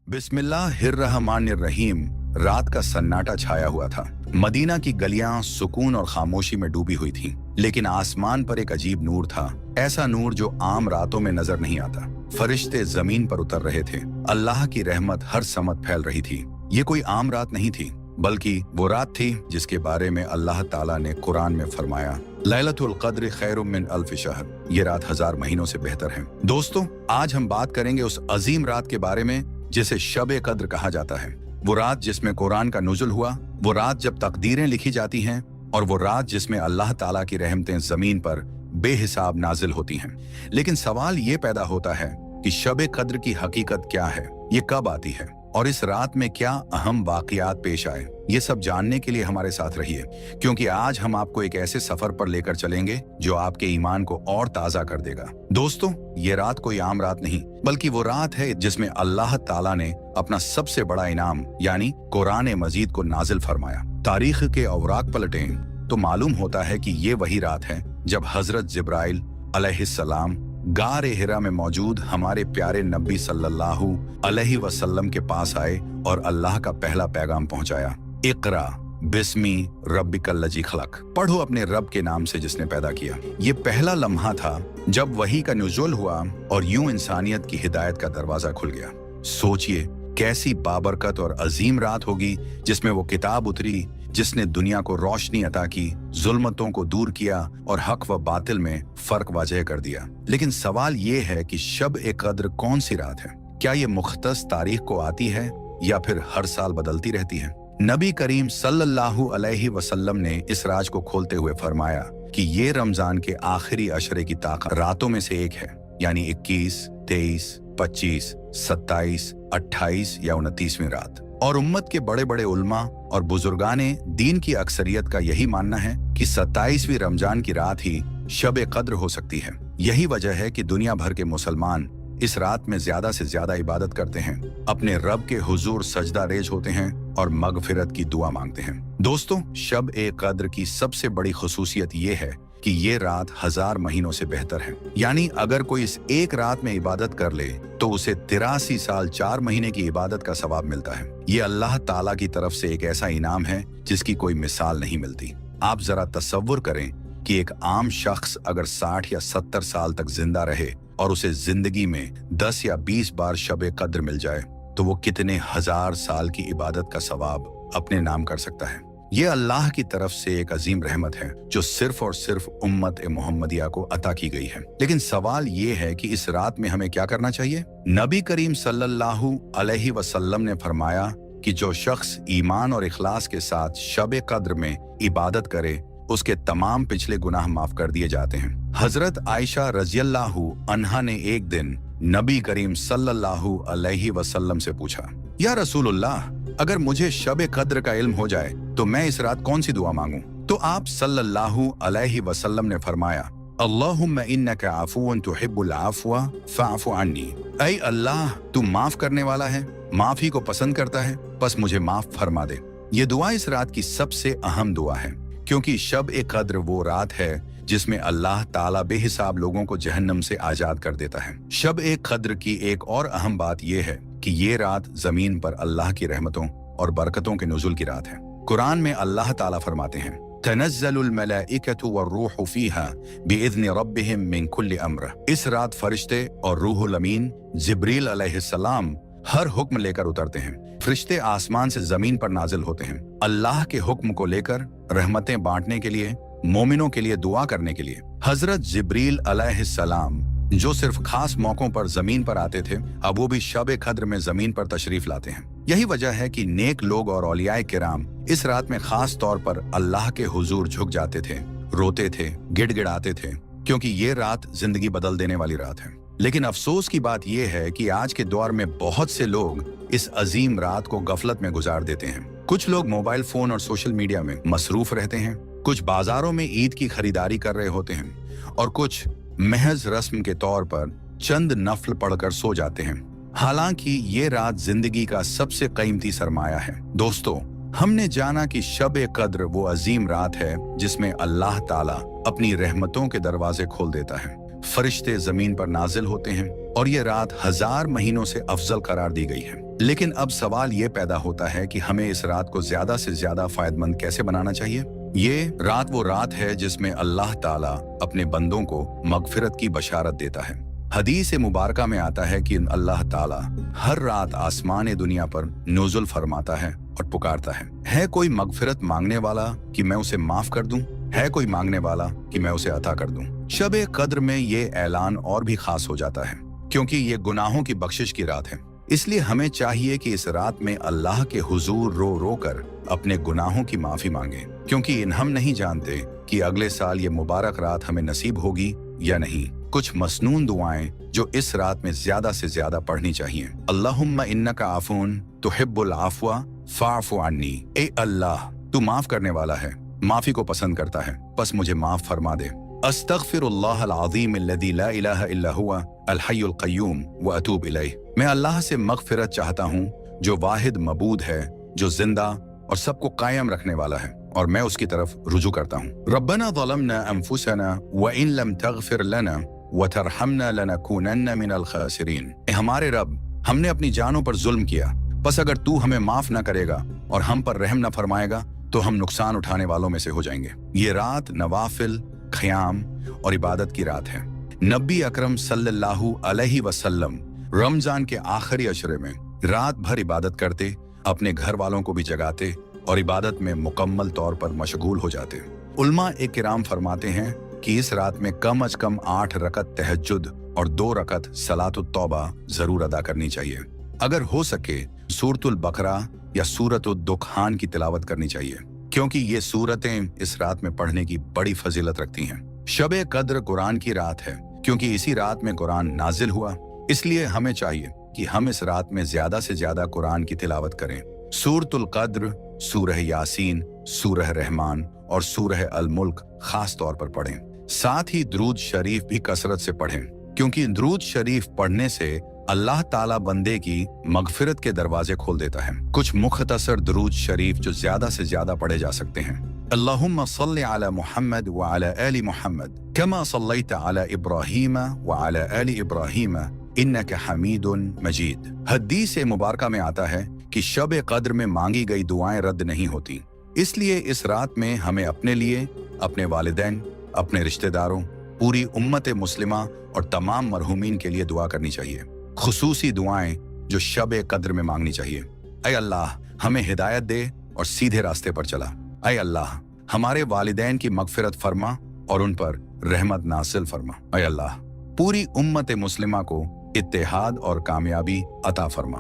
बिस्मिल्लाहिर्रहमानिर्रहीम। रात का सन्नाटा छाया हुआ था। मदीना की गलियां सुकून और खामोशी में डूबी हुई थीं, लेकिन आसमान पर एक अजीब नूर था, ऐसा नूर जो आम रातों में नजर नहीं आता। फरिश्ते जमीन पर उतर रहे थे, अल्लाह की रहमत हर समत फैल रही थी। ये कोई आम रात नहीं थी, बल्कि वो रात थी जिसके बारे में अल्लाह ताला ने कुरान में फरमाया, लैलतुल क़द्र खैरुम मिन अल्फ शहर। ये रात 1000 महीनों से बेहतर है। दोस्तों, आज हम बात करेंगे उस अजीम रात के बारे में जिसे शब-ए कद्र कहा जाता है। वो रात जिसमें कुरान का नुज़ुल हुआ, वो रात जब तकदीरें लिखी जाती हैं, और वो रात जिसमें अल्लाह ताला की रहमतें जमीन पर बेहिसाब नाजिल होती हैं। लेकिन सवाल ये पैदा होता है कि शब-ए कद्र की हकीकत क्या है, ये कब आती है, और इस रात में क्या अहम वाक़ियात पेश आए। ये सब जानने के लिए हमारे साथ रहिए, क्योंकि आज हम आपको एक ऐसे सफर पर लेकर चलेंगे जो आपके ईमान को और ताज़ा कर देगा। दोस्तों, ये रात कोई आम रात नहीं, बल्कि वो रात है जिसमें अल्लाह ताला ने अपना सबसे बड़ा इनाम यानी कुरान मजीद को नाजिल फरमाया। तारीख के औराक पलटें तो मालूम होता है कि ये वही रात है जब हजरत जिब्राइल अलैहिस्सलाम गारे हिरा में मौजूद हमारे प्यारे नबी सल्लल्लाहु अलैहि वसल्लम के पास आए और अल्लाह का पहला पैगाम पहुंचाया, इक़रा बिस्मी रब्बिकल लजी खलक। पढ़ो अपने रब के नाम से जिसने पैदा किया। ये पहला लम्हा था जब वही का नुज़ुल हुआ और यूं इंसानियत की हिदायत का दरवाजा खुल गया। सोचिए कैसी बाबरकत और अजीम रात होगी जिसमें वो किताब उतरी जिसने दुनिया को रोशनी अता की, जुल्मतों को दूर किया और हक व बातिल में फर्क वाज़ेह कर दिया। लेकिन सवाल ये है कि शब-ए-कद्र कौन सी रात है? क्या ये मुख्तस तारीख को आती है या फिर हर साल बदलती रहती है? नबी करीम सल्लल्लाहु अलैहि वसल्लम ने इस राज को खोलते हुए फरमाया कि ये रमजान के आखिरी अशरे की ताकत रातों में से एक है, यानी 21, 23, 25, 27, 28 या 29वीं रात। और उम्मत के बड़े बड़े उल्मा और बुजुर्गाने दीन की अक्सरियत का यही मानना है कि 27वीं रमजान की रात ही शब-ए-कद्र हो सकती है। यही वजह है कि दुनिया भर के मुसलमान इस रात में ज्यादा से ज्यादा इबादत करते हैं, अपने रब के हुजूर सजदा रेज होते हैं और मगफिरत की दुआ मांगते हैं। दोस्तों, शब-ए-कद्र की सबसे बड़ी खुसूसियत ये है कि ये रात 1000 महीनों से बेहतर है। यानी अगर कोई इस एक रात में इबादत कर ले तो उसे 83 साल 4 महीने की इबादत का सवाब मिलता है। ये अल्लाह ताला की तरफ से एक ऐसा इनाम है जिसकी कोई मिसाल नहीं मिलती। आप जरा तसव्वुर करें कि एक आम शख्स अगर 60 या 70 साल तक जिंदा रहे और उसे जिंदगी में 10 या 20 बार शब-ए-कद्र मिल जाए तो वो कितने 1000 साल की इबादत का सवाब अपने नाम कर सकता है। ये अल्लाह की तरफ से एक अजीम रहमत है जो सिर्फ और सिर्फ उम्मत मोहम्मदिया को अता की गई है। लेकिन सवाल ये है कि इस रात में हमें क्या करना चाहिए? नबी करीम सल्लल्लाहु अलैहि वसल्लम ने फरमाया कि जो शख्स ईमान और इखलास के साथ शब-ए-कद्र में इबादत करे उसके तमाम पिछले गुनाह माफ कर दिए जाते हैं। हजरत आयशा रज़ियल्लाहु अन्हा ने एक दिन नबी करीम सल्लल्लाहु अलैहि वसल्लम से पूछा, या रसूलुल्लाह, अगर मुझे शब-ए-कद्र का इल्म हो जाए तो मैं इस रात कौन सी दुआ मांगूं? तो आप सल्लल्लाहु अलैहि वसल्लम ने फरमाया, अल्लाहुम्मा इन्नका अफ़ुव्वुन तुहिब्बुल अफ़्व फ़अफ़ु अन्नी। ऐ अल्लाह, तू माफ करने वाला है, माफी को पसंद करता है, बस मुझे माफ फरमा दे। ये दुआ इस रात की सबसे अहम दुआ है, क्योंकि शब-ए-कद्र वो रात है जिसमें अल्लाह ताला बेहिसाब लोगों को जहन्नम से आजाद कर देता है। शब-ए-कद्र की एक और अहम बात यह है कि ये रात जमीन पर अल्लाह की रहमतों और बरकतों के नुज़ुल की रात है। कुरान में अल्लाह ताला फरमाते हैं, तनज़्ज़लुल मलाइकतु वर्रूहु फ़ीहा बिइज़्नि रब्बिहिम मिन कुल्लि अम्र। इस रात फरिश्ते और रूहुल अमीन जिब्रील अलैहिस्सलाम हर हुक्म लेकर उतरते हैं। फरिश्ते आसमान से जमीन पर नाजिल होते हैं अल्लाह के हुक्म को लेकर, रहमतें बांटने के लिए, मोमिनों के लिए दुआ करने के लिए। हजरत जिब्रील अलैहिस्सलाम जो सिर्फ खास मौकों पर जमीन पर आते थे, अब वो भी शब-ए-कद्र में जमीन पर तशरीफ लाते हैं। यही वजह है कि नेक लोग और औलियाए किराम इस रात में खास तौर पर अल्लाह के हुजूर झुक जाते थे, रोते थे, गिड़गिड़ाते थे, क्योंकि ये रात जिंदगी बदल देने वाली रात है। लेकिन अफसोस की बात यह है कि आज के दौर में बहुत से लोग इस अजीम रात को गफलत में गुजार देते हैं। कुछ लोग मोबाइल फोन और सोशल मीडिया में मसरूफ रहते हैं, कुछ बाजारों में ईद की खरीदारी कर रहे होते हैं, और कुछ महज रस्म के तौर पर चंद नफल पढ़कर सो जाते हैं। हालांकि ये रात जिंदगी का सबसे कीमती सरमाया है। दोस्तों, हमने जाना कि शब-ए-कद्र वो अजीम रात है जिसमें अल्लाह ताला अपनी रहमतों के दरवाजे खोल देता है, फरिश्ते जमीन पर नाजिल होते हैं और ये रात 1000 महीनों से अफजल करार दी गई है। लेकिन अब सवाल ये पैदा होता है कि हमें इस रात को ज्यादा से ज्यादा फायदेमंद कैसे बनाना चाहिए। ये रात वो रात है जिसमें अल्लाह ताला अपने बंदों को मगफिरत की बशारत देता है। हदीस मुबारका में आता है कि अल्लाह ताला हर रात आसमान दुनिया पर नुज़ुल फरमाता है और पुकारता है कोई मगफिरत मांगने वाला कि मैं उसे माफ कर दूं, है कोई मांगने वाला कि मैं उसे अता कर दूं। शब कद्र में ये ऐलान और भी खास हो जाता है क्योंकि ये गुनाहों की बख्शिश की रात है। इसलिए हमें चाहिए कि इस रात में अल्लाह के हुजूर रो रो कर अपने गुनाहों की माफी मांगे, क्योंकि हम नहीं जानते कि अगले साल ये मुबारक रात हमें नसीब होगी या नहीं। कुछ मसनून दुआएं जो इस रात में ज्यादा से ज्यादा पढ़नी चाहिए। अल्लाहुम्मा इन्नका आफून तुहिब्बुल आफवा फ़अफ़ु अन्नी। ए अल्लाह, तू माफ करने वाला है, माफी को पसंद करता है, बस मुझे माफ फरमा दे। अस्तग़फिरुल्लाह अल-अज़ीम अल्लज़ी ला इलाहा इल्ला हुवा अल हय्युल क़य्यूम व अतूब इलैह। मैं अल्लाह से मग़फ़िरत चाहता हूँ जो वाहिद मबूद है, जो जिंदा और सबको कायम रखने वाला है, और मैं उसकी तरफ रुजू करता हूँ। रब्बना ज़लमना अनफुसना व इन लम तग़फ़िर लना व तरहमना लनकूनन्ना मिनल ख़ासिरीन। हमारे रब, हमने अपनी जानों पर जुल्म किया, बस अगर तू हमें माफ न करेगा और हम पर रहम न फरमाएगा तो हम नुकसान उठाने वालों में से हो जाएंगे। ये रात नवाफिल, ख़याम और इबादत की रात है। नबी अकरम सल्लल्लाहु अलैहि वसल्लम रमजान के आखिरी अशरे में रात भर इबादत करते, अपने घर वालों को भी जगाते और इबादत में मुकम्मल तौर पर मशगूल हो जाते। उलमा किराम फरमाते हैं कि इस रात में कम अज कम 8 रकत तहज्जुद और 2 रकत सलातुत तौबा जरूर अदा करनी चाहिए। अगर हो सके सूरतुल बकरा या सूरतुद दुखान की तिलावत करनी चाहिए, क्योंकि ये सूरतें इस रात में पढ़ने की बड़ी फजीलत रखती हैं। शब कद्र कुरान की रात है क्योंकि इसी रात में कुरान नाजिल हुआ, इसलिए हमें चाहिए कि हम इस रात में ज्यादा से ज्यादा कुरान की तिलावत करें। सूरतुल कद्र, सूरह यासीन, सूरह रहमान और सूरह अल मुल्क खास तौर पर पढ़ें। साथ ही दुरूद शरीफ भी कसरत से पढ़ें, क्योंकि दुरूद शरीफ पढ़ने से अल्लाह ताला बंदे की मगफिरत के दरवाजे खोल देता है। कुछ मुख्तसर दुरूद शरीफ जो ज्यादा से ज्यादा पढ़े जा सकते हैं। अल्लाहुम्मा सल्लि अला मुहम्मद व अला आलि मुहम्मद कमा सल्लैता अला इब्राहीम व अला आलि इब्राहीम इन्नका हमीदुन मजीद। हदीस मुबारका में आता है कि शब कद्र में मांगी गई दुआएं रद्द नहीं होती, इसलिए इस रात में हमें अपने लिए, अपने वालिदैन, अपने रिश्तेदारों, पूरी उम्मत मुस्लिमा और तमाम मरहूमीन के लिए दुआ करनी चाहिए। खुसूसी दुआएं जो शब कद्र में मांगनी चाहिए। ऐ अल्लाह, हमें हिदायत दे और सीधे रास्ते पर चला। ऐ अल्लाह, हमारे वालिदैन की मगफिरत फरमा और उन पर रहमत नासिल फरमा। ऐ अल्लाह, पूरी उम्मत मुस्लिमा को इत्तेहाद और कामयाबी अता फरमा।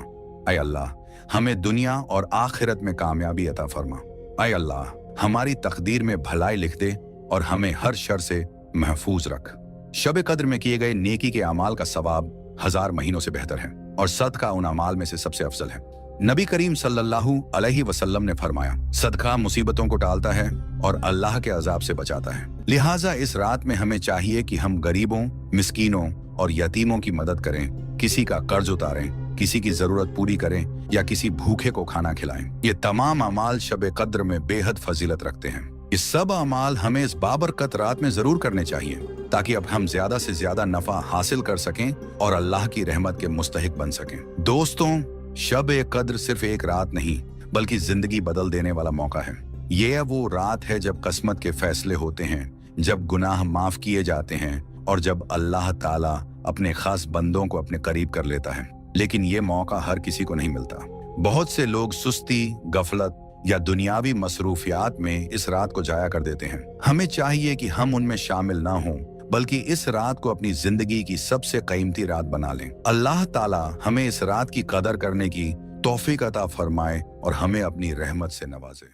ऐ अल्लाह, हमें दुनिया और आखिरत में कामयाबी अता फरमा। ऐ अल्लाह, हमारी तकदीर में भलाई लिख दे और हमें हर शर से महफूज रख। शब कद्र में किए गए नेकी के अमाल का सवाब 1000 महीनों से बेहतर है और सदका उन अमाल में से सबसे अफजल है। नबी करीम सल्लल्लाहु अलैहि वसल्लम ने फरमाया, सदका मुसीबतों को टालता है और अल्लाह के अजाब से बचाता है। लिहाजा इस रात में हमें चाहिए कि हम गरीबों, मिस्कीनों और यतीमों की मदद करें, किसी का कर्ज उतारें, किसी की जरूरत पूरी करें या किसी भूखे को खाना खिलाएं। ये तमाम अमाल शब कद्र में बेहद फजीलत रखते हैं। ये सब अमाल हमें इस बाबरकत रात में जरूर करने चाहिए, ताकि अब हम ज्यादा से ज्यादा नफा हासिल कर सकें और अल्लाह की रहमत के मुस्तहिक बन सकें। दोस्तों, शब कद्र सिर्फ एक रात नहीं बल्कि जिंदगी बदल देने वाला मौका है। ये वो रात है जब किस्मत के फैसले होते हैं, जब गुनाह माफ किए जाते हैं और जब अल्लाह ताला अपने खास बंदों को अपने करीब कर लेता है। लेकिन ये मौका हर किसी को नहीं मिलता। बहुत से लोग सुस्ती, गफलत या दुनियावी मसरूफियात में इस रात को जाया कर देते हैं। हमें चाहिए कि हम उनमें शामिल ना हों, बल्कि इस रात को अपनी जिंदगी की सबसे कीमती रात बना लें। अल्लाह ताला हमें इस रात की कदर करने की तौफीक अता फरमाए और हमें अपनी रहमत से नवाजे।